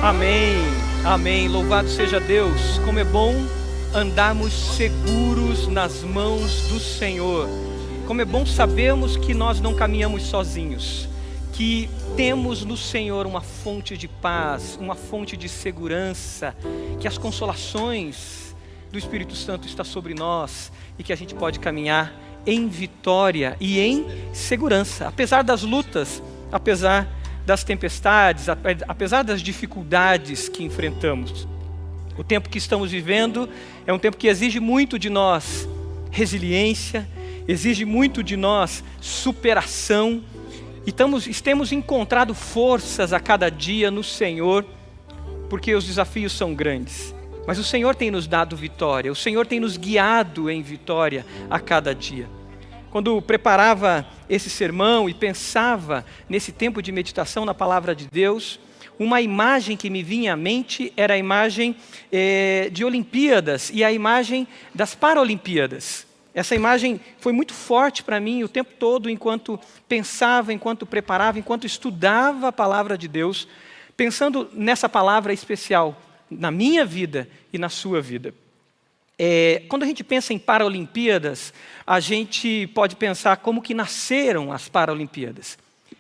Amém, amém. Louvado seja Deus. Como é bom andarmos seguros nas mãos do Senhor. Como é bom sabermos que nós não caminhamos sozinhos, que temos no Senhor uma fonte de paz, uma fonte de segurança, que as consolações do Espírito Santo estão sobre nós e que a gente pode caminhar em vitória e em segurança, apesar das lutas, apesar das tempestades, apesar das dificuldades que enfrentamos. O tempo que estamos vivendo é um tempo que exige muito de nós resiliência, exige muito de nós superação, e temos encontrado forças a cada dia no Senhor, porque os desafios são grandes. Mas o Senhor tem nos dado vitória, o Senhor tem nos guiado em vitória a cada dia. Quando preparava esse sermão e pensava nesse tempo de meditação na palavra de Deus, uma imagem que me vinha à mente era a imagem de Olimpíadas e a imagem das Paralimpíadas. Essa imagem foi muito forte para mim o tempo todo, enquanto pensava, enquanto preparava, enquanto estudava a palavra de Deus, pensando nessa palavra especial na minha vida e na sua vida. Quando a gente pensa em Paralimpíadas, a gente pode pensar como que nasceram as Paralimpíadas.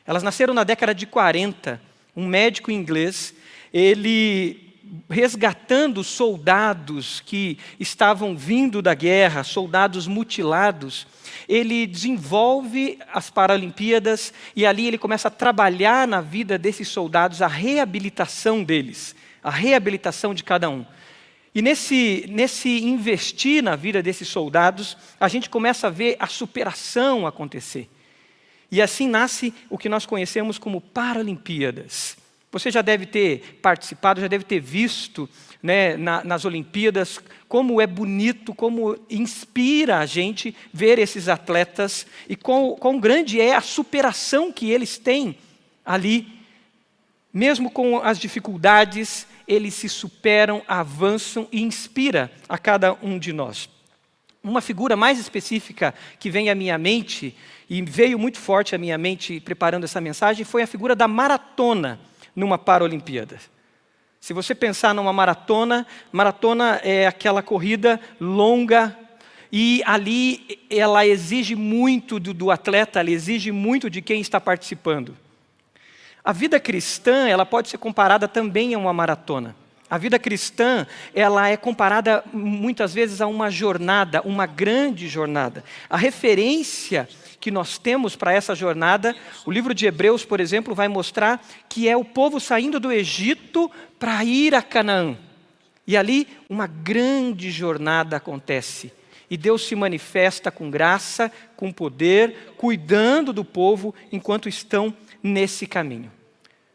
Elas nasceram na década de 40, um médico inglês, ele resgatando soldados que estavam vindo da guerra, soldados mutilados, ele desenvolve as Paralimpíadas e ali ele começa a trabalhar na vida desses soldados, a reabilitação deles, a reabilitação de cada um. E nesse investir na vida desses soldados, a gente começa a ver a superação acontecer. E assim nasce o que nós conhecemos como Paralimpíadas. Você já deve ter participado, já deve ter visto, né, nas Olimpíadas, como é bonito, como inspira a gente ver esses atletas e quão grande é a superação que eles têm ali. Mesmo com as dificuldades, eles se superam, avançam e inspira a cada um de nós. Uma figura mais específica que vem à minha mente, e veio muito forte à minha mente preparando essa mensagem, foi a figura da maratona numa Paralimpíada. Se você pensar numa maratona é aquela corrida longa, e ali ela exige muito do atleta, ela exige muito de quem está participando. A vida cristã, ela pode ser comparada também a uma maratona. A vida cristã, ela é comparada muitas vezes a uma jornada, uma grande jornada. A referência que nós temos para essa jornada, o livro de Hebreus, por exemplo, vai mostrar que é o povo saindo do Egito para ir a Canaã. E ali uma grande jornada acontece. E Deus se manifesta com graça, com poder, cuidando do povo enquanto estão nesse caminho.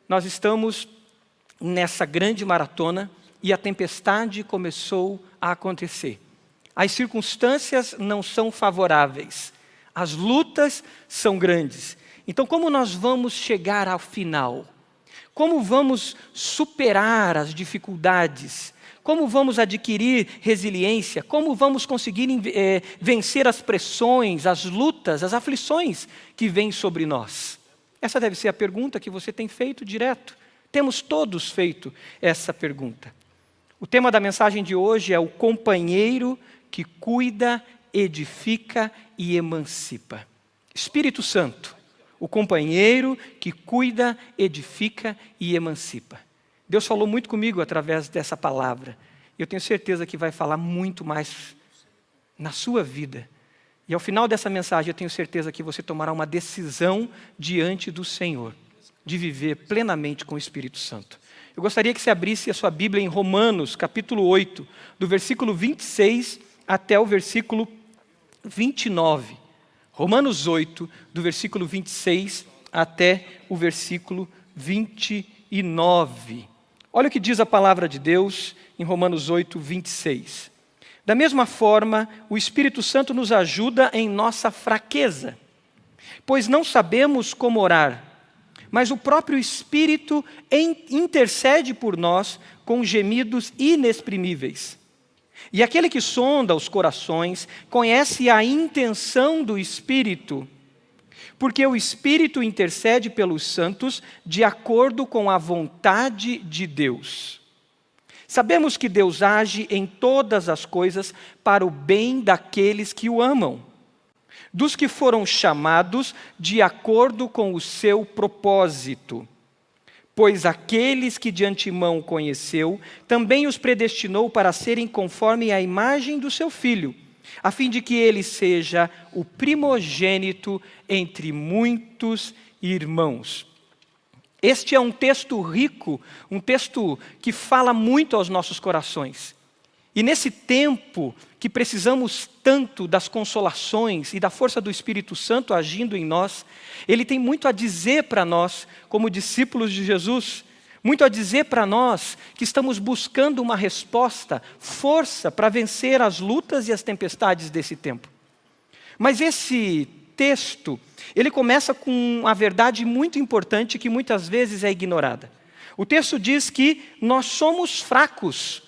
Nós estamos nessa grande maratona e a tempestade começou a acontecer. As circunstâncias não são favoráveis, as lutas são grandes. Então, como nós vamos chegar ao final? Como vamos superar as dificuldades? Como vamos adquirir resiliência? Como vamos conseguir vencer as pressões, as lutas, as aflições que vêm sobre nós? Essa deve ser a pergunta que você tem feito direto. Temos todos feito essa pergunta. O tema da mensagem de hoje é o companheiro que cuida, edifica e emancipa. Espírito Santo, o companheiro que cuida, edifica e emancipa. Deus falou muito comigo através dessa palavra. Eu tenho certeza que vai falar muito mais na sua vida. E ao final dessa mensagem, eu tenho certeza que você tomará uma decisão diante do Senhor, de viver plenamente com o Espírito Santo. Eu gostaria que você abrisse a sua Bíblia em Romanos, capítulo 8, do versículo 26 até o versículo 29. Romanos 8, do versículo 26 até o versículo 29. Olha o que diz a palavra de Deus em Romanos 8, 26. Da mesma forma, o Espírito Santo nos ajuda em nossa fraqueza, pois não sabemos como orar, mas o próprio Espírito intercede por nós com gemidos inexprimíveis. E aquele que sonda os corações conhece a intenção do Espírito, porque o Espírito intercede pelos santos de acordo com a vontade de Deus. Sabemos que Deus age em todas as coisas para o bem daqueles que o amam, dos que foram chamados de acordo com o seu propósito. Pois aqueles que de antemão conheceu, também os predestinou para serem conforme a imagem do seu Filho, a fim de que ele seja o primogênito entre muitos irmãos. Este é um texto rico, um texto que fala muito aos nossos corações. E nesse tempo que precisamos tanto das consolações e da força do Espírito Santo agindo em nós, ele tem muito a dizer para nós, como discípulos de Jesus, muito a dizer para nós que estamos buscando uma resposta, força para vencer as lutas e as tempestades desse tempo. Mas esse texto, ele começa com uma verdade muito importante que muitas vezes é ignorada. O texto diz que nós somos fracos.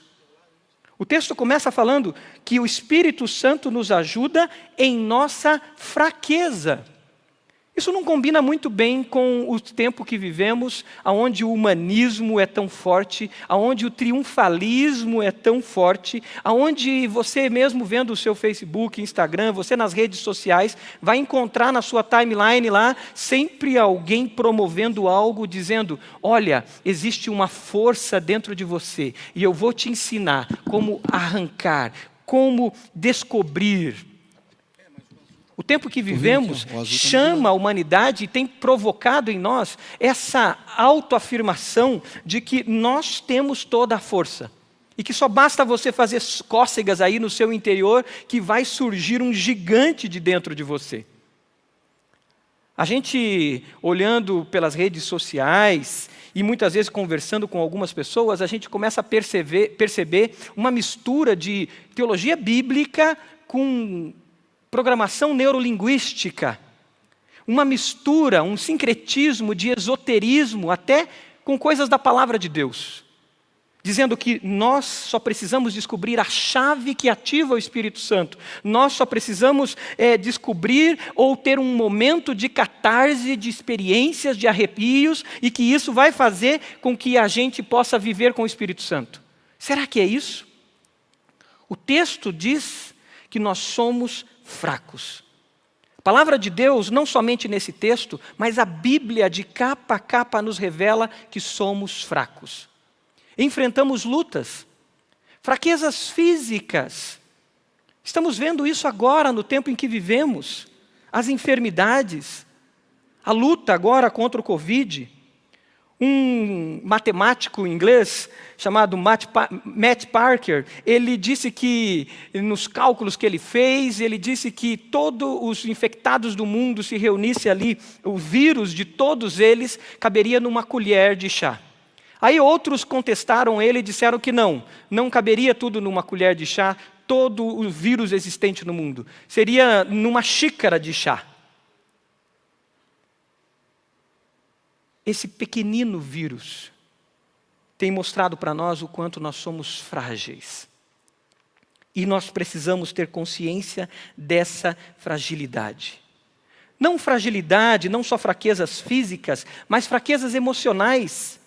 O texto começa falando que o Espírito Santo nos ajuda em nossa fraqueza. Isso não combina muito bem com o tempo que vivemos, onde o humanismo é tão forte, onde o triunfalismo é tão forte, onde você mesmo vendo o seu Facebook, Instagram, você nas redes sociais, vai encontrar na sua timeline lá, sempre alguém promovendo algo, dizendo, olha, existe uma força dentro de você, e eu vou te ensinar como arrancar, como descobrir. O tempo que vivemos chama a humanidade e tem provocado em nós essa autoafirmação de que nós temos toda a força. E que só basta você fazer cócegas aí no seu interior que vai surgir um gigante de dentro de você. A gente, olhando pelas redes sociais e muitas vezes conversando com algumas pessoas, a gente começa a perceber uma mistura de teologia bíblica com programação neurolinguística, uma mistura, um sincretismo de esoterismo até com coisas da palavra de Deus, dizendo que nós só precisamos descobrir a chave que ativa o Espírito Santo, nós só precisamos descobrir ou ter um momento de catarse, de experiências, de arrepios, e que isso vai fazer com que a gente possa viver com o Espírito Santo. Será que é isso? O texto diz que nós somos fracos. A palavra de Deus, não somente nesse texto, mas a Bíblia de capa a capa nos revela que somos fracos. Enfrentamos lutas, fraquezas físicas. Estamos vendo isso agora no tempo em que vivemos. As enfermidades, a luta agora contra o Covid. Um matemático inglês chamado Matt Parker, ele disse que, nos cálculos que ele fez, ele disse que todos os infectados do mundo se reunisse ali, o vírus de todos eles caberia numa colher de chá. Aí outros contestaram ele e disseram que não caberia tudo numa colher de chá, todo o vírus existente no mundo. Seria numa xícara de chá. Esse pequenino vírus tem mostrado para nós o quanto nós somos frágeis. E nós precisamos ter consciência dessa fragilidade. Não fragilidade, não só fraquezas físicas, mas fraquezas emocionais,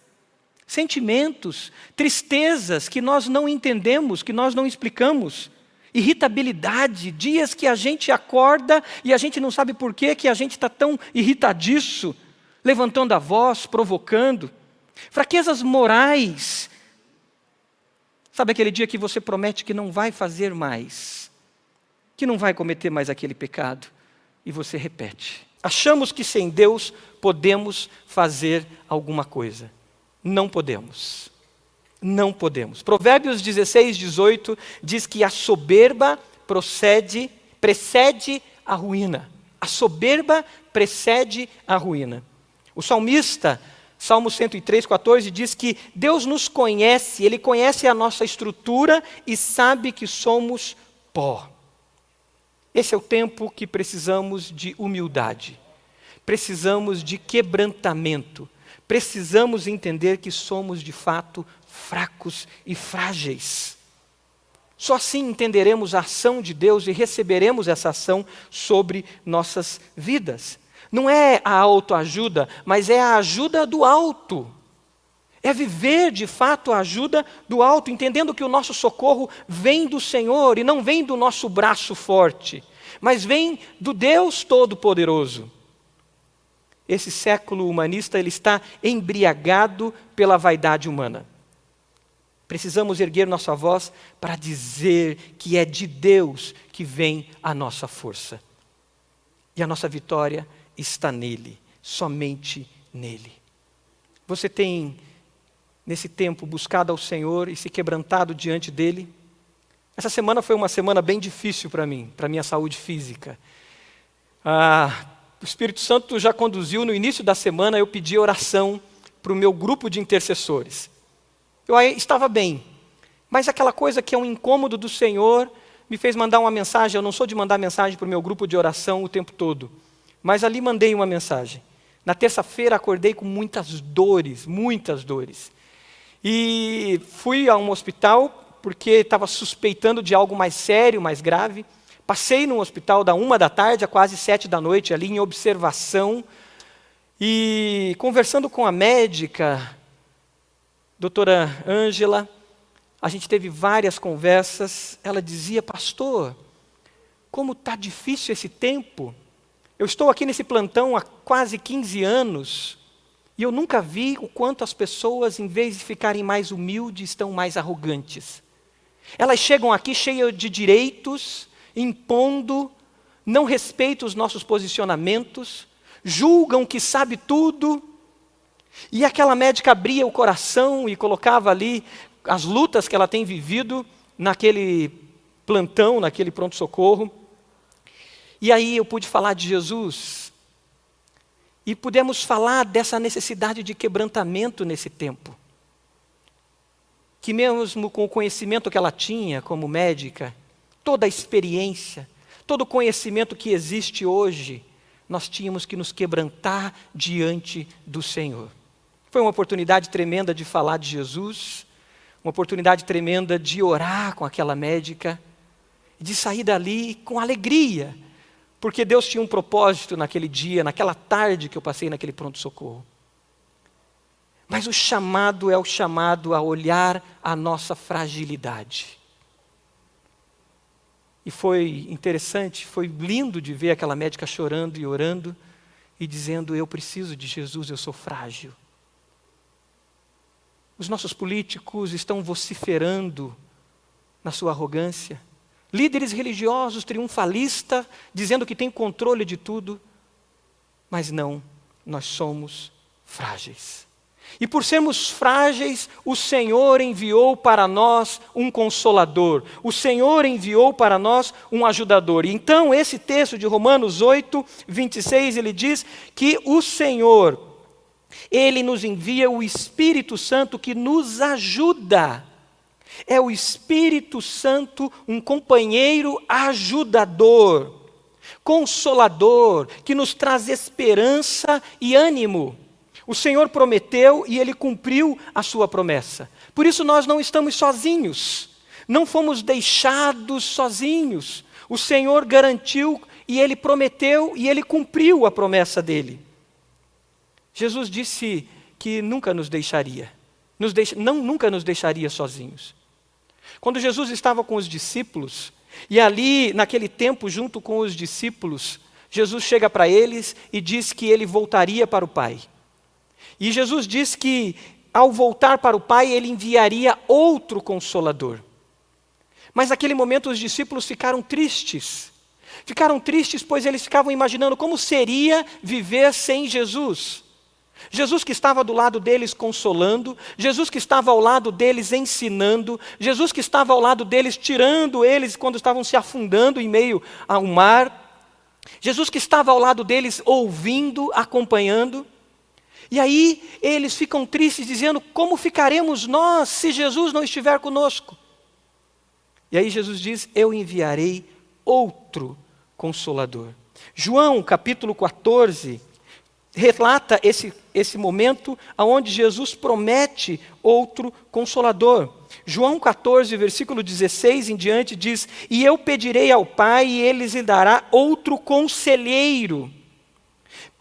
sentimentos, tristezas que nós não entendemos, que nós não explicamos. Irritabilidade, dias que a gente acorda e a gente não sabe por que a gente está tão irritadiço, levantando a voz, provocando. Fraquezas morais. Sabe aquele dia que você promete que não vai fazer mais, que não vai cometer mais aquele pecado, e você repete. Achamos que sem Deus podemos fazer alguma coisa. Não podemos. Não podemos. Provérbios 16:18 diz que a soberba precede a ruína. A soberba precede a ruína. O salmista, Salmo 103:14, diz que Deus nos conhece, Ele conhece a nossa estrutura e sabe que somos pó. Esse é o tempo que precisamos de humildade, precisamos de quebrantamento, precisamos entender que somos de fato fracos e frágeis. Só assim entenderemos a ação de Deus e receberemos essa ação sobre nossas vidas. Não é a autoajuda, mas é a ajuda do alto. É viver de fato a ajuda do alto, entendendo que o nosso socorro vem do Senhor e não vem do nosso braço forte, mas vem do Deus Todo-Poderoso. Esse século humanista ele está embriagado pela vaidade humana. Precisamos erguer nossa voz para dizer que é de Deus que vem a nossa força. E a nossa vitória está nele, somente nele. Você tem, nesse tempo, buscado ao Senhor e se quebrantado diante dele? Essa semana foi uma semana bem difícil para mim, para a minha saúde física. O Espírito Santo já conduziu, no início da semana, eu pedi oração para o meu grupo de intercessores. Eu aí estava bem, mas aquela coisa que é um incômodo do Senhor me fez mandar uma mensagem. Eu não sou de mandar mensagem para o meu grupo de oração o tempo todo, mas ali mandei uma mensagem. Na terça-feira acordei com muitas dores. E fui a um hospital porque estava suspeitando de algo mais sério, mais grave. Passei no hospital da 13h a quase 19h, ali em observação. E conversando com a médica, doutora Ângela, a gente teve várias conversas. Ela dizia: pastor, como está difícil esse tempo. Eu estou aqui nesse plantão há quase 15 anos e eu nunca vi o quanto as pessoas, em vez de ficarem mais humildes, estão mais arrogantes. Elas chegam aqui cheias de direitos, impondo, não respeitam os nossos posicionamentos, julgam que sabe tudo. E aquela médica abria o coração e colocava ali as lutas que ela tem vivido naquele plantão, naquele pronto-socorro. E aí eu pude falar de Jesus. E pudemos falar dessa necessidade de quebrantamento nesse tempo. Que mesmo com o conhecimento que ela tinha como médica, toda a experiência, todo o conhecimento que existe hoje, nós tínhamos que nos quebrantar diante do Senhor. Foi uma oportunidade tremenda de falar de Jesus, uma oportunidade tremenda de orar com aquela médica, de sair dali com alegria, porque Deus tinha um propósito naquele dia, naquela tarde que eu passei naquele pronto-socorro. Mas o chamado é o chamado a olhar a nossa fragilidade. E foi interessante, foi lindo de ver aquela médica chorando e orando e dizendo: eu preciso de Jesus, eu sou frágil. Os nossos políticos estão vociferando na sua arrogância. Líderes religiosos triunfalistas, dizendo que tem controle de tudo. Mas não, nós somos frágeis. E por sermos frágeis, o Senhor enviou para nós um consolador. O Senhor enviou para nós um ajudador. E então esse texto de Romanos 8, 26, ele diz que o Senhor, Ele nos envia o Espírito Santo que nos ajuda. É o Espírito Santo, um companheiro ajudador, consolador, que nos traz esperança e ânimo. O Senhor prometeu e Ele cumpriu a sua promessa. Por isso nós não estamos sozinhos, não fomos deixados sozinhos. O Senhor garantiu e Ele prometeu e Ele cumpriu a promessa dEle. Jesus disse que nunca nos deixaria, nunca nos deixaria sozinhos. Quando Jesus estava com os discípulos, e ali naquele tempo junto com os discípulos, Jesus chega para eles e diz que Ele voltaria para o Pai. E Jesus diz que ao voltar para o Pai, Ele enviaria outro Consolador. Mas naquele momento os discípulos ficaram tristes. Ficaram tristes pois eles ficavam imaginando como seria viver sem Jesus. Jesus que estava do lado deles consolando, Jesus que estava ao lado deles ensinando, Jesus que estava ao lado deles tirando eles quando estavam se afundando em meio ao mar, Jesus que estava ao lado deles ouvindo, acompanhando. E aí eles ficam tristes dizendo: como ficaremos nós se Jesus não estiver conosco? E aí Jesus diz: eu enviarei outro Consolador. João capítulo 14 relata esse momento onde Jesus promete outro Consolador. João 14, versículo 16 em diante diz: e eu pedirei ao Pai e Ele lhe dará outro Conselheiro,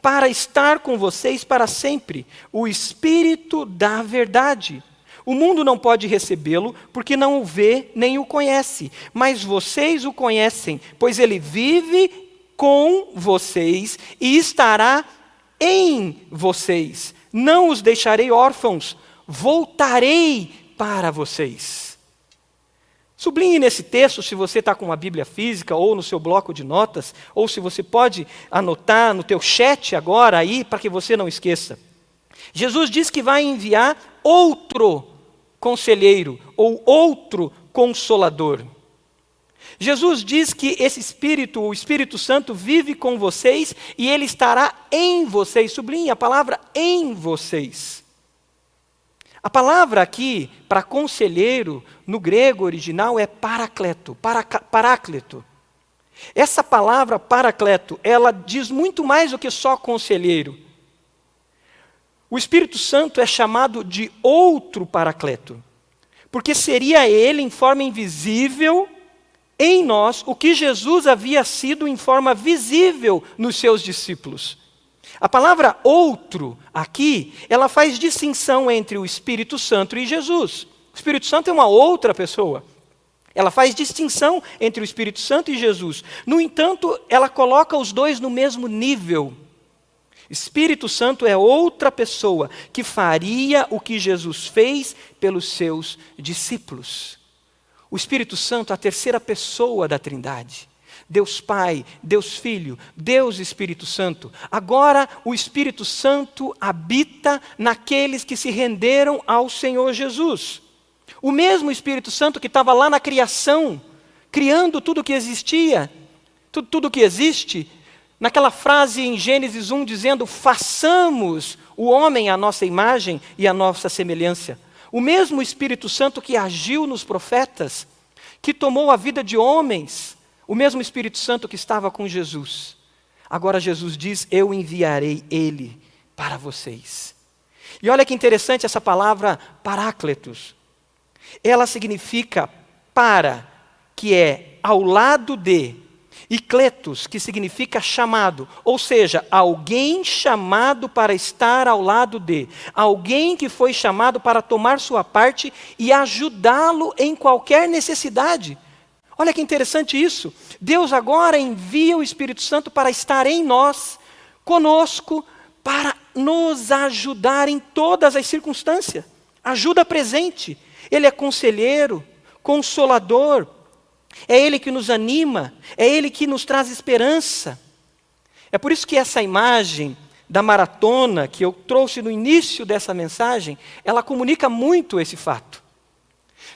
para estar com vocês para sempre, o Espírito da verdade. O mundo não pode recebê-lo, porque não o vê nem o conhece. Mas vocês o conhecem, pois ele vive com vocês e estará em vocês. Não os deixarei órfãos, voltarei para vocês. Sublinhe nesse texto, se você está com uma Bíblia física ou no seu bloco de notas, ou se você pode anotar no teu chat agora aí, para que você não esqueça. Jesus diz que vai enviar outro conselheiro ou outro consolador. Jesus diz que esse Espírito, o Espírito Santo, vive com vocês e ele estará em vocês. Sublinhe a palavra em vocês. A palavra aqui, para conselheiro, no grego original é parakleto, paráclito. Essa palavra parakleto, ela diz muito mais do que só conselheiro. O Espírito Santo é chamado de outro paracleto, porque seria ele em forma invisível em nós o que Jesus havia sido em forma visível nos seus discípulos. A palavra outro aqui, ela faz distinção entre o Espírito Santo e Jesus. O Espírito Santo é uma outra pessoa. Ela faz distinção entre o Espírito Santo e Jesus. No entanto, ela coloca os dois no mesmo nível. Espírito Santo é outra pessoa que faria o que Jesus fez pelos seus discípulos. O Espírito Santo é a terceira pessoa da Trindade. Deus Pai, Deus Filho, Deus Espírito Santo. Agora o Espírito Santo habita naqueles que se renderam ao Senhor Jesus. O mesmo Espírito Santo que estava lá na criação, criando tudo que existia, tudo que existe. Naquela frase em Gênesis 1 dizendo, façamos o homem à nossa imagem e à nossa semelhança. O mesmo Espírito Santo que agiu nos profetas, que tomou a vida de homens, o mesmo Espírito Santo que estava com Jesus. Agora Jesus diz, eu enviarei ele para vocês. E olha que interessante essa palavra parácletos. Ela significa para, que é ao lado de, e kletos, que significa chamado, ou seja, alguém chamado para estar ao lado de, alguém que foi chamado para tomar sua parte e ajudá-lo em qualquer necessidade. Olha que interessante isso. Deus agora envia o Espírito Santo para estar em nós, conosco, para nos ajudar em todas as circunstâncias. Ajuda presente. Ele é conselheiro, consolador. É Ele que nos anima, é Ele que nos traz esperança. É por isso que essa imagem da maratona que eu trouxe no início dessa mensagem, ela comunica muito esse fato.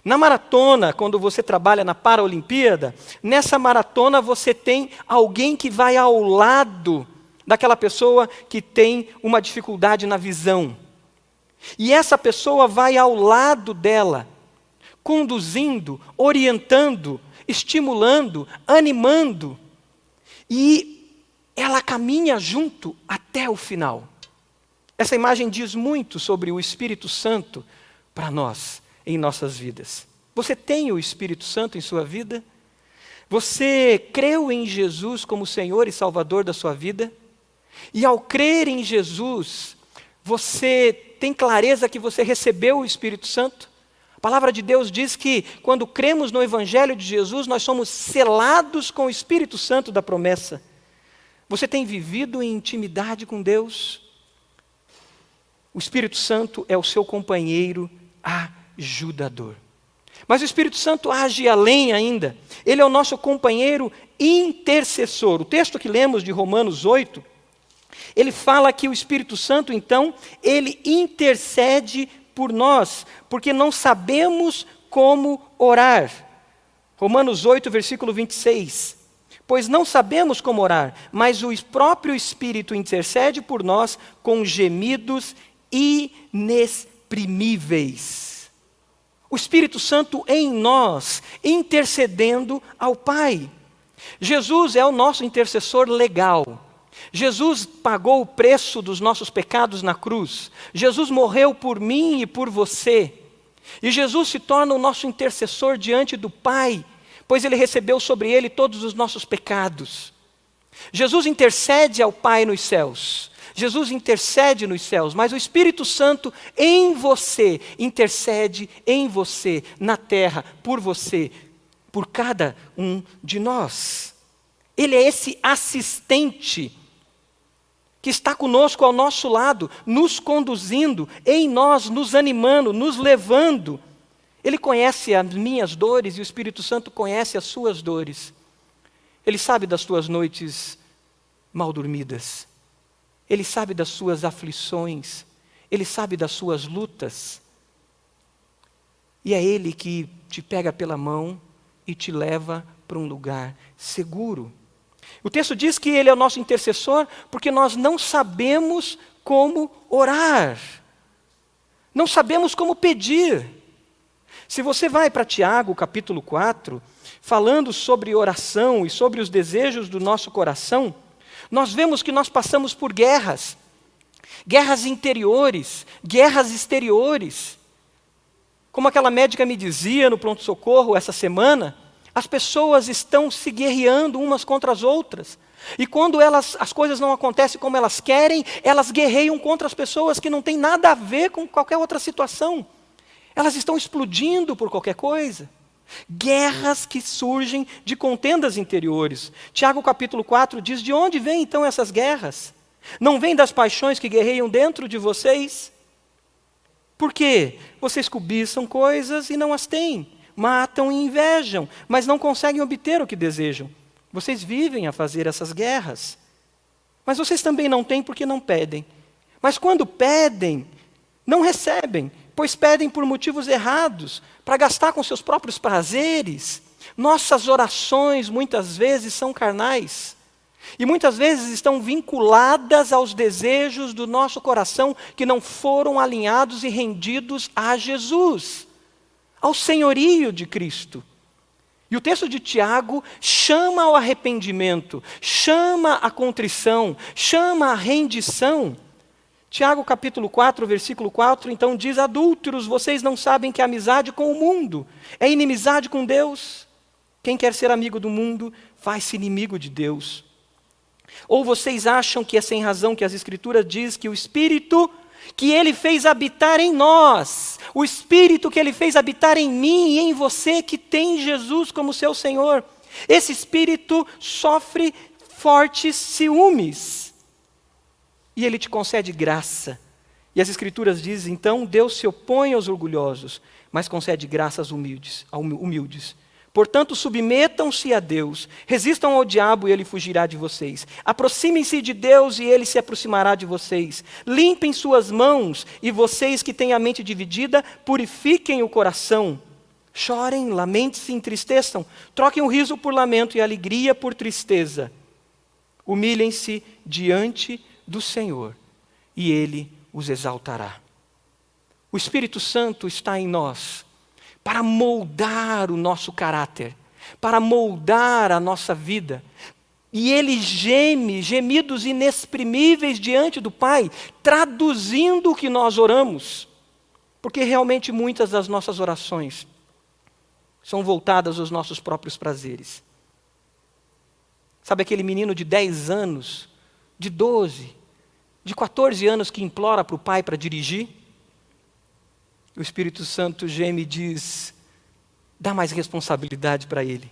Na maratona, quando você trabalha na Paralimpíada, nessa maratona você tem alguém que vai ao lado daquela pessoa que tem uma dificuldade na visão. E essa pessoa vai ao lado dela, conduzindo, orientando, estimulando, animando, e ela caminha junto até o final. Essa imagem diz muito sobre o Espírito Santo para nós, em nossas vidas. Você tem o Espírito Santo em sua vida? Você creu em Jesus como Senhor e Salvador da sua vida? E ao crer em Jesus, você tem clareza que você recebeu o Espírito Santo? A palavra de Deus diz que quando cremos no Evangelho de Jesus, nós somos selados com o Espírito Santo da promessa. Você tem vivido em intimidade com Deus? O Espírito Santo é o seu companheiro ajudador. Mas o Espírito Santo age além ainda. Ele é o nosso companheiro intercessor. O texto que lemos de Romanos 8, ele fala que o Espírito Santo, então, ele intercede por nós, porque não sabemos como orar. Romanos 8, versículo 26. Pois não sabemos como orar, mas o próprio Espírito intercede por nós com gemidos inexprimíveis. O Espírito Santo em nós, intercedendo ao Pai. Jesus é o nosso intercessor legal. Jesus pagou o preço dos nossos pecados na cruz. Jesus morreu por mim e por você. E Jesus se torna o nosso intercessor diante do Pai, pois Ele recebeu sobre Ele todos os nossos pecados. Jesus intercede ao Pai nos céus. Jesus intercede nos céus, mas o Espírito Santo em você intercede em você, na terra, por você, por cada um de nós. Ele é esse assistente que está conosco ao nosso lado, nos conduzindo, em nós, nos animando, nos levando. Ele conhece as minhas dores e o Espírito Santo conhece as suas dores. Ele sabe das tuas noites mal dormidas. Ele sabe das suas aflições. Ele sabe das suas lutas. E é Ele que te pega pela mão e te leva para um lugar seguro. O texto diz que Ele é o nosso intercessor porque nós não sabemos como orar. Não sabemos como pedir. Se você vai para Tiago, capítulo 4, falando sobre oração e sobre os desejos do nosso coração, nós vemos que nós passamos por guerras. Guerras interiores, guerras exteriores. Como aquela médica me dizia no pronto-socorro essa semana, as pessoas estão se guerreando umas contra as outras. E quando as coisas não acontecem como elas querem, elas guerreiam contra as pessoas que não têm nada a ver com qualquer outra situação. Elas estão explodindo por qualquer coisa. Guerras que surgem de contendas interiores. Tiago capítulo 4 diz, de onde vêm então essas guerras? Não vêm das paixões que guerreiam dentro de vocês? Por quê? Vocês cobiçam coisas e não as têm. Matam e invejam, mas não conseguem obter o que desejam. Vocês vivem a fazer essas guerras. Mas vocês também não têm porque não pedem. Mas quando pedem, não recebem, pois pedem por motivos errados, para gastar com seus próprios prazeres. Nossas orações muitas vezes são carnais. E muitas vezes estão vinculadas aos desejos do nosso coração que não foram alinhados e rendidos a Jesus, ao senhorio de Cristo. E o texto de Tiago chama ao arrependimento, chama a contrição, chama a rendição. Tiago capítulo 4, versículo 4, então diz, adúlteros, vocês não sabem que a amizade com o mundo é inimizade com Deus? Quem quer ser amigo do mundo, faz-se inimigo de Deus. Ou vocês acham que é sem razão que as Escrituras diz que o Espírito que Ele fez habitar em nós, o Espírito que Ele fez habitar em mim e em você que tem Jesus como seu Senhor, esse Espírito sofre fortes ciúmes e Ele te concede graça. E as Escrituras dizem, então, Deus se opõe aos orgulhosos, mas concede graça aos humildes. Portanto, submetam-se a Deus, resistam ao diabo e ele fugirá de vocês. Aproximem-se de Deus e ele se aproximará de vocês. Limpem suas mãos e vocês que têm a mente dividida, purifiquem o coração. Chorem, lamentem-se, entristeçam. Troquem o riso por lamento e a alegria por tristeza. Humilhem-se diante do Senhor e Ele os exaltará. O Espírito Santo está em nós para moldar o nosso caráter, para moldar a nossa vida. E Ele geme, gemidos inexprimíveis diante do Pai, traduzindo o que nós oramos. Porque realmente muitas das nossas orações são voltadas aos nossos próprios prazeres. Sabe aquele menino de 10 anos, de 12, de 14 anos que implora para o pai para dirigir? O Espírito Santo geme e diz, dá mais responsabilidade para ele.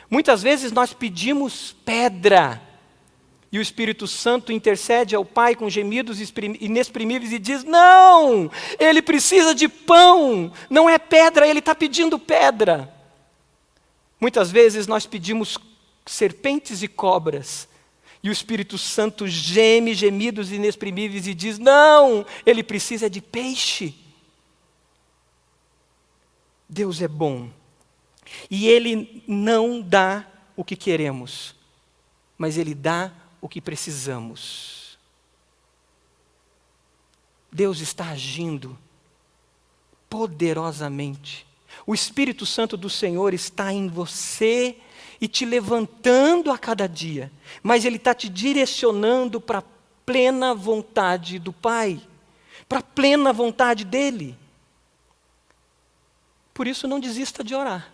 Muitas vezes nós pedimos pedra, e o Espírito Santo intercede ao Pai com gemidos inexprimíveis e diz, não, ele precisa de pão, não é pedra, ele está pedindo pedra. Muitas vezes nós pedimos serpentes e cobras, e o Espírito Santo geme gemidos inexprimíveis e diz, não, ele precisa de peixe. Deus é bom, e Ele não dá o que queremos, mas Ele dá o que precisamos. Deus está agindo poderosamente. O Espírito Santo do Senhor está em você e te levantando a cada dia, mas Ele está te direcionando para a plena vontade do Pai, para a plena vontade dEle. Por isso não desista de orar.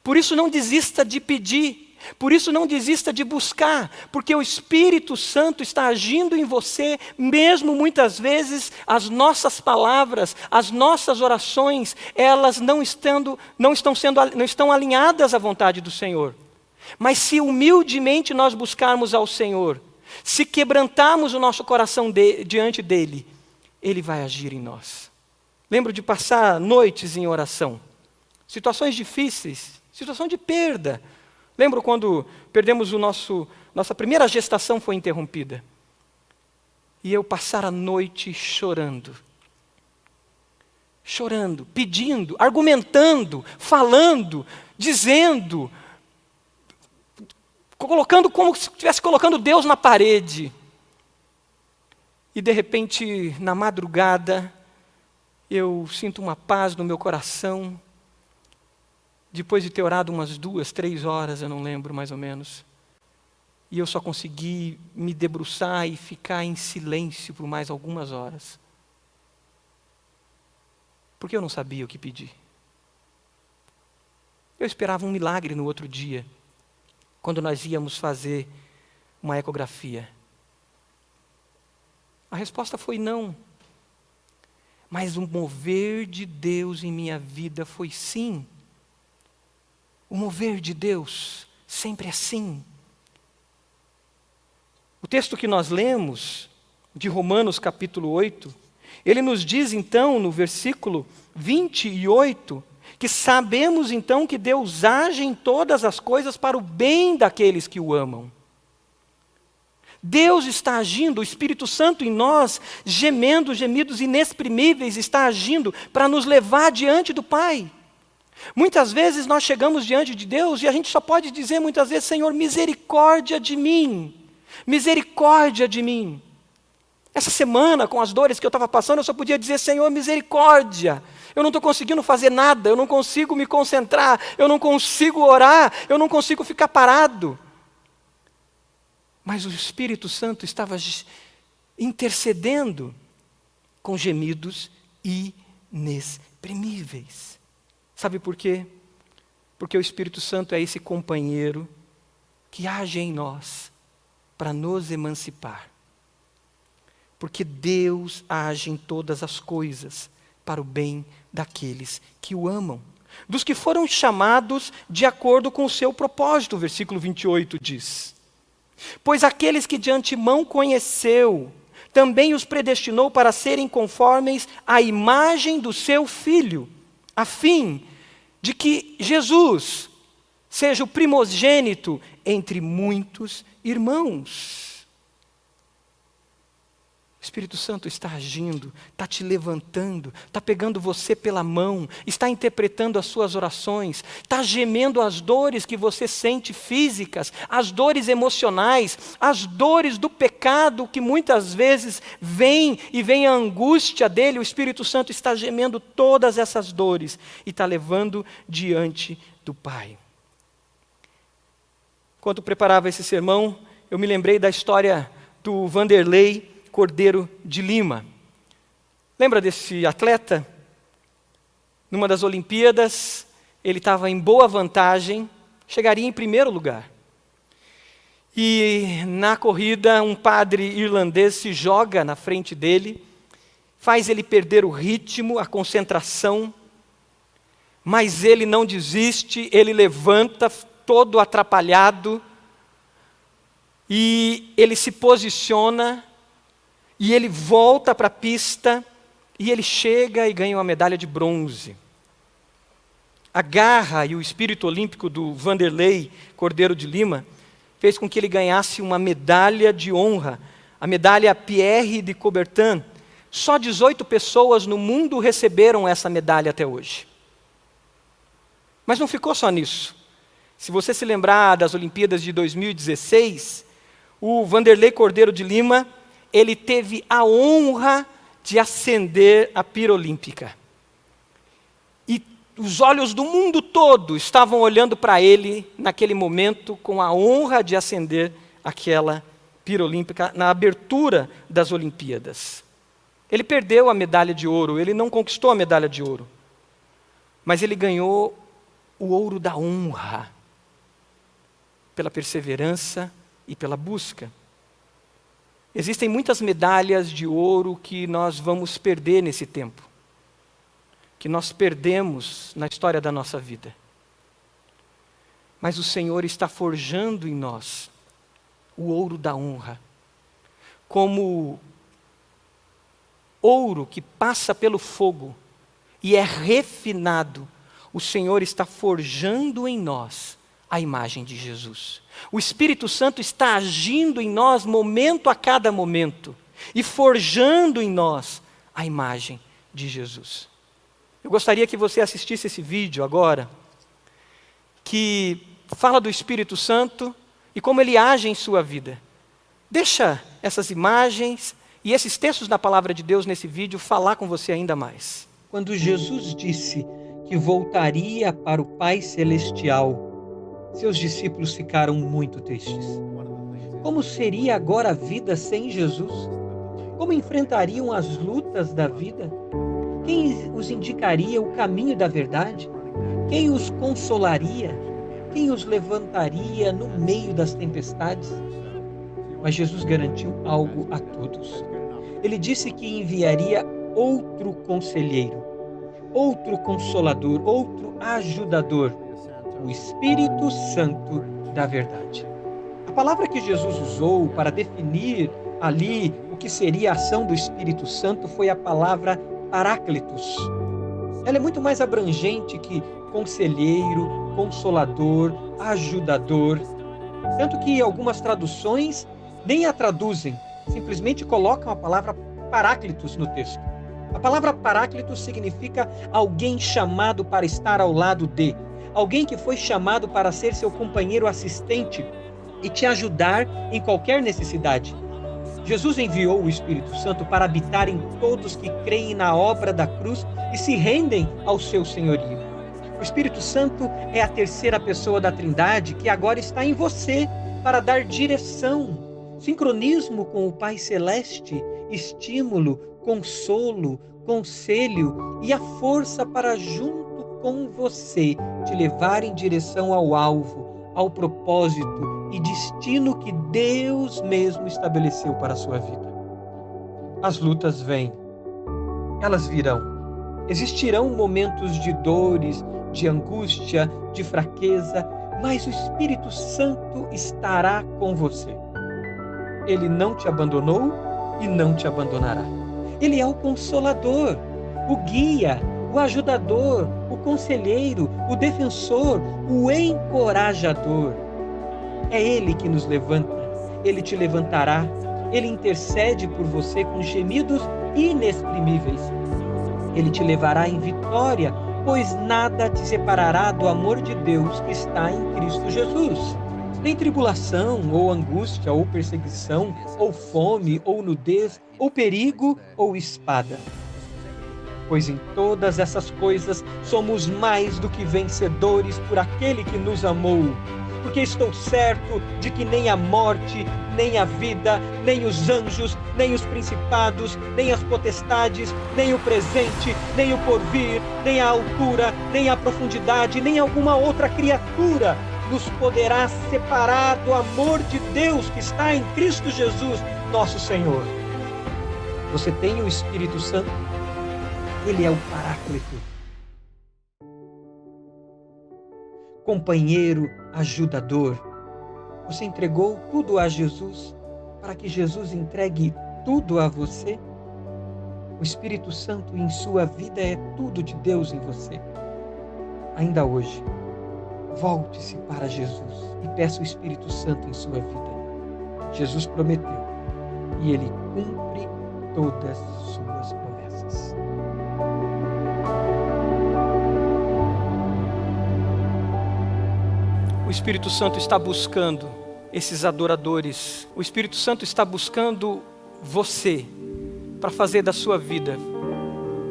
Por isso não desista de pedir. Por isso não desista de buscar, porque o Espírito Santo está agindo em você, mesmo muitas vezes as nossas palavras, as nossas orações, elas não estão alinhadas à vontade do Senhor. Mas se humildemente nós buscarmos ao Senhor, se quebrantarmos o nosso coração diante dEle, Ele vai agir em nós. Lembro de passar noites em oração, situações difíceis, situação de perda. Lembro quando perdemos nossa primeira gestação foi interrompida. E eu passar a noite chorando, pedindo, argumentando, falando, dizendo, colocando como se estivesse colocando Deus na parede. E de repente, na madrugada, eu sinto uma paz no meu coração. Depois de ter orado umas 2, 3 horas, eu não lembro mais ou menos. E eu só consegui me debruçar e ficar em silêncio por mais algumas horas. Porque eu não sabia o que pedir. Eu esperava um milagre no outro dia, quando nós íamos fazer uma ecografia. A resposta foi não. Mas o mover de Deus em minha vida foi sim. O mover de Deus sempre é sim. O texto que nós lemos, de Romanos capítulo 8, ele nos diz então, no versículo 28, que sabemos então que Deus age em todas as coisas para o bem daqueles que o amam. Deus está agindo, o Espírito Santo em nós, gemendo gemidos inexprimíveis, está agindo para nos levar diante do Pai. Muitas vezes nós chegamos diante de Deus e a gente só pode dizer muitas vezes, Senhor, misericórdia de mim, misericórdia de mim. Essa semana, com as dores que eu estava passando, eu só podia dizer, Senhor, misericórdia. Eu não estou conseguindo fazer nada, eu não consigo me concentrar, eu não consigo orar, eu não consigo ficar parado. Mas o Espírito Santo estava intercedendo com gemidos inexprimíveis. Sabe por quê? Porque o Espírito Santo é esse companheiro que age em nós para nos emancipar. Porque Deus age em todas as coisas para o bem daqueles que o amam. Dos que foram chamados de acordo com o seu propósito, o versículo 28 diz. Pois aqueles que de antemão conheceu, também os predestinou para serem conformes à imagem do seu Filho, a fim de que Jesus seja o primogênito entre muitos irmãos. O Espírito Santo está agindo, está te levantando, está pegando você pela mão, está interpretando as suas orações, está gemendo as dores que você sente físicas, as dores emocionais, as dores do pecado que muitas vezes vem a angústia dele. O Espírito Santo está gemendo todas essas dores e está levando diante do Pai. Enquanto preparava esse sermão, eu me lembrei da história do Vanderlei Cordeiro de Lima. Lembra desse atleta? Numa das Olimpíadas, ele estava em boa vantagem, chegaria em primeiro lugar. E na corrida, um padre irlandês se joga na frente dele, faz ele perder o ritmo, a concentração, mas ele não desiste, ele levanta todo atrapalhado, e ele se posiciona, e ele volta para a pista, e ele chega e ganha uma medalha de bronze. A garra e o espírito olímpico do Vanderlei Cordeiro de Lima fez com que ele ganhasse uma medalha de honra, a medalha Pierre de Coubertin. Só 18 pessoas no mundo receberam essa medalha até hoje. Mas não ficou só nisso. Se você se lembrar das Olimpíadas de 2016, o Vanderlei Cordeiro de Lima, ele teve a honra de acender a pira olímpica. E os olhos do mundo todo estavam olhando para ele naquele momento com a honra de acender aquela pira olímpica na abertura das Olimpíadas. Ele perdeu a medalha de ouro, ele não conquistou a medalha de ouro. Mas ele ganhou o ouro da honra. pela perseverança e pela busca. Existem muitas medalhas de ouro que nós vamos perder nesse tempo, que nós perdemos na história da nossa vida. Mas o Senhor está forjando em nós o ouro da honra, como ouro que passa pelo fogo e é refinado. O Senhor está forjando em nós a imagem de Jesus. O Espírito Santo está agindo em nós momento a cada momento e forjando em nós a imagem de Jesus. Eu gostaria que você assistisse esse vídeo agora, que fala do Espírito Santo e como ele age em sua vida. Deixa essas imagens e esses textos da palavra de Deus nesse vídeo falar com você ainda mais. Quando Jesus disse que voltaria para o Pai Celestial, seus discípulos ficaram muito tristes. Como seria agora a vida sem Jesus? Como enfrentariam as lutas da vida? Quem os indicaria o caminho da verdade? Quem os consolaria? Quem os levantaria no meio das tempestades? Mas Jesus garantiu algo a todos. Ele disse que enviaria outro conselheiro, outro consolador, outro ajudador, o Espírito Santo da verdade. A palavra que Jesus usou para definir ali o que seria a ação do Espírito Santo foi a palavra Paráclitos. Ela é muito mais abrangente que conselheiro, consolador, ajudador. Tanto que algumas traduções nem a traduzem, simplesmente colocam a palavra Paráclitos no texto. A palavra Paráclitos significa alguém chamado para estar ao lado de, alguém que foi chamado para ser seu companheiro assistente e te ajudar em qualquer necessidade. Jesus enviou o Espírito Santo para habitar em todos que creem na obra da cruz e se rendem ao seu senhorio. O Espírito Santo é a terceira pessoa da Trindade que agora está em você para dar direção, sincronismo com o Pai Celeste, estímulo, consolo, conselho e a força para, junto com você, te levar em direção ao alvo, ao propósito e destino que Deus mesmo estabeleceu para a sua vida. As lutas vêm, elas virão. Existirão momentos de dores, de angústia, de fraqueza, mas o Espírito Santo estará com você. Ele não te abandonou e não te abandonará. Ele é o consolador, o guia, o ajudador, o conselheiro, o defensor, o encorajador. É Ele que nos levanta, Ele te levantará, Ele intercede por você com gemidos inexprimíveis. Ele te levará em vitória, pois nada te separará do amor de Deus que está em Cristo Jesus. Nem tribulação, ou angústia, ou perseguição, ou fome, ou nudez, ou perigo, ou espada. Pois em todas essas coisas somos mais do que vencedores por aquele que nos amou. Porque estou certo de que nem a morte, nem a vida, nem os anjos, nem os principados, nem as potestades, nem o presente, nem o porvir, nem a altura, nem a profundidade, nem alguma outra criatura nos poderá separar do amor de Deus que está em Cristo Jesus, nosso Senhor. Você tem o Espírito Santo? Ele é o Paráclito. Companheiro, ajudador. Você entregou tudo a Jesus para que Jesus entregue tudo a você? O Espírito Santo em sua vida é tudo de Deus em você. Ainda hoje, volte-se para Jesus e peça o Espírito Santo em sua vida. Jesus prometeu e Ele cumpre todas as suas promessas. O Espírito Santo está buscando esses adoradores. O Espírito Santo está buscando você para fazer da sua vida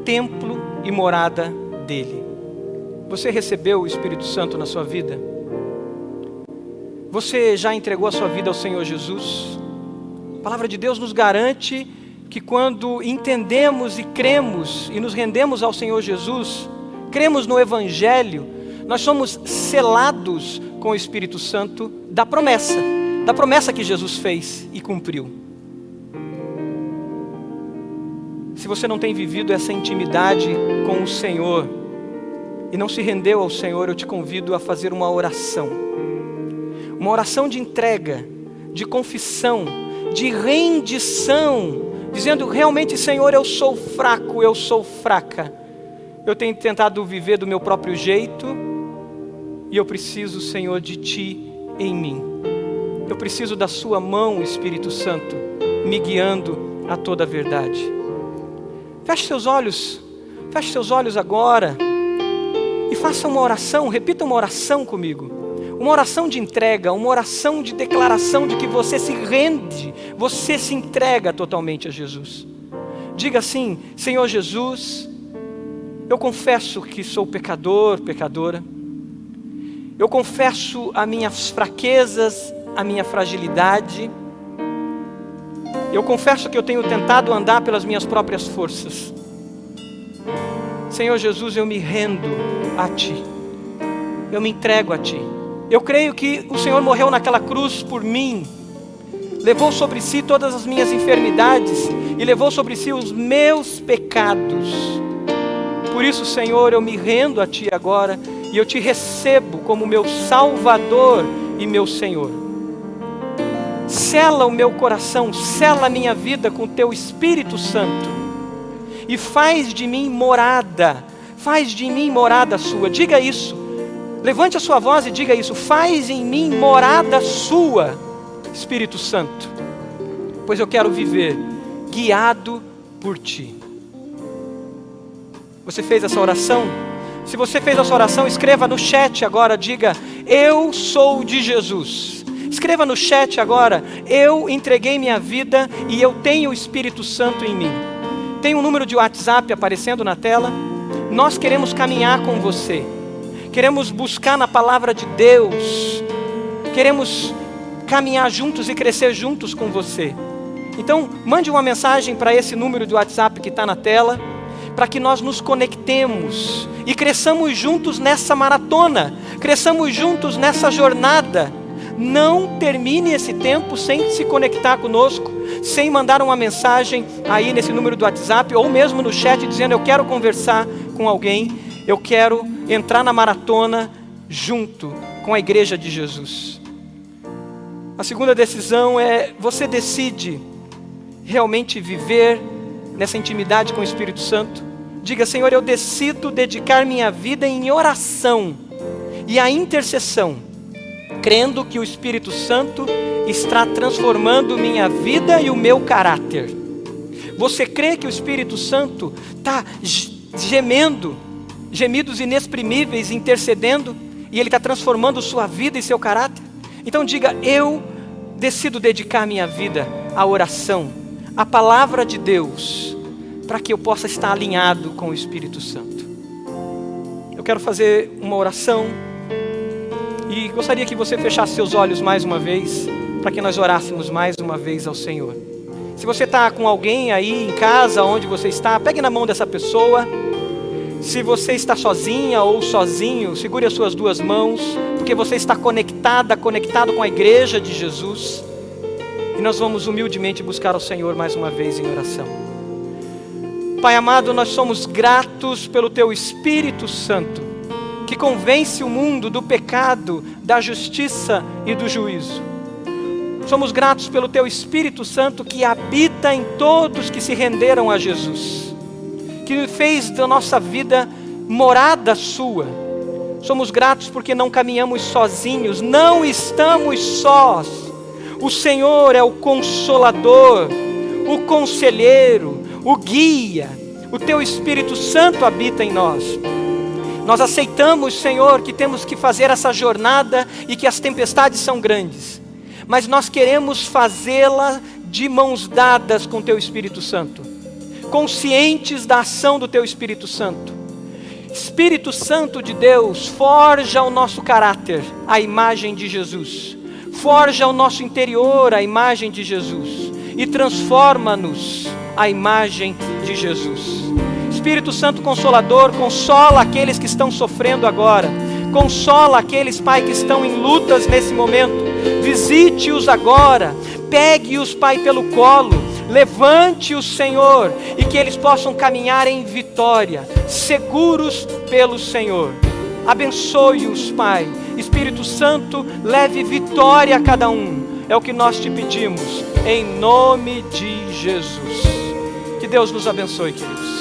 templo e morada dele. Você recebeu o Espírito Santo na sua vida? Você já entregou a sua vida ao Senhor Jesus? A palavra de Deus nos garante que quando entendemos e cremos e nos rendemos ao Senhor Jesus, cremos no Evangelho, nós somos selados com o Espírito Santo da promessa que Jesus fez e cumpriu. Se você não tem vivido essa intimidade com o Senhor e não se rendeu ao Senhor, eu te convido a fazer uma oração de entrega, de confissão, de rendição, dizendo: realmente, Senhor, eu sou fraco, eu sou fraca, eu tenho tentado viver do meu próprio jeito e eu preciso, Senhor, de Ti em mim. Eu preciso da Sua mão, Espírito Santo, me guiando a toda a verdade. Feche seus olhos agora e faça uma oração, repita uma oração comigo. Uma oração de entrega, uma oração de declaração de que você se rende, você se entrega totalmente a Jesus. Diga assim: Senhor Jesus, eu confesso que sou pecador, pecadora. Eu confesso as minhas fraquezas, a minha fragilidade. Eu confesso que eu tenho tentado andar pelas minhas próprias forças. Senhor Jesus, eu me rendo a Ti. Eu me entrego a Ti. Eu creio que o Senhor morreu naquela cruz por mim. Levou sobre si todas as minhas enfermidades e levou sobre si os meus pecados. Por isso, Senhor, eu me rendo a Ti agora e eu Te recebo como meu Salvador e meu Senhor. Sela o meu coração, sela a minha vida com Teu Espírito Santo e faz de mim morada Sua. Diga isso, levante a sua voz e diga isso: faz em mim morada Sua, Espírito Santo, pois eu quero viver guiado por Ti. Você fez essa oração? Se você fez essa oração, escreva no chat agora, diga: eu sou de Jesus. Escreva no chat agora: eu entreguei minha vida e eu tenho o Espírito Santo em mim. Tem um número de WhatsApp aparecendo na tela. Nós queremos caminhar com você. Queremos buscar na palavra de Deus. Queremos caminhar juntos e crescer juntos com você. Então, mande uma mensagem para esse número de WhatsApp que está na tela, para que nós nos conectemos e cresçamos juntos nessa maratona, cresçamos juntos nessa jornada. Não termine esse tempo sem se conectar conosco, sem mandar uma mensagem aí nesse número do WhatsApp, ou mesmo no chat dizendo: eu quero conversar com alguém, eu quero entrar na maratona junto com a igreja de Jesus. A segunda decisão é: você decide realmente viver nessa intimidade com o Espírito Santo. Diga: Senhor, eu decido dedicar minha vida em oração e a intercessão, crendo que o Espírito Santo está transformando minha vida e o meu caráter. Você crê que o Espírito Santo está gemendo, gemidos inexprimíveis, intercedendo, e Ele está transformando sua vida e seu caráter? Então diga: eu decido dedicar minha vida à oração, à palavra de Deus, para que eu possa estar alinhado com o Espírito Santo. Eu quero fazer uma oração e gostaria que você fechasse seus olhos mais uma vez, para que nós orássemos mais uma vez ao Senhor. Se você está com alguém aí em casa, onde você está, pegue na mão dessa pessoa. Se você está sozinha ou sozinho, segure as suas duas mãos, porque você está conectado com a igreja de Jesus. E nós vamos humildemente buscar ao Senhor mais uma vez em oração. Pai amado, nós somos gratos pelo Teu Espírito Santo, que convence o mundo do pecado, da justiça e do juízo. Somos gratos pelo Teu Espírito Santo que habita em todos que se renderam a Jesus, que fez da nossa vida morada Sua. Somos gratos porque não caminhamos sozinhos, não estamos sós. O Senhor é o Consolador, o Conselheiro, o Guia. O Teu Espírito Santo habita em nós. Nós aceitamos, Senhor, que temos que fazer essa jornada e que as tempestades são grandes, mas nós queremos fazê-la de mãos dadas com Teu Espírito Santo, conscientes da ação do Teu Espírito Santo. Espírito Santo de Deus, forja o nosso caráter, a imagem de Jesus. Forja o nosso interior, a imagem de Jesus. E transforma-nos a imagem de Jesus. Espírito Santo Consolador, consola aqueles que estão sofrendo agora. Consola aqueles, Pai, que estão em lutas nesse momento. Visite-os agora. Pegue-os, Pai, pelo colo. Levante-os, Senhor, e que eles possam caminhar em vitória, seguros pelo Senhor. Abençoe-os, Pai. Espírito Santo, leve vitória a cada um. É o que nós te pedimos, em nome de Jesus. Que Deus nos abençoe, queridos.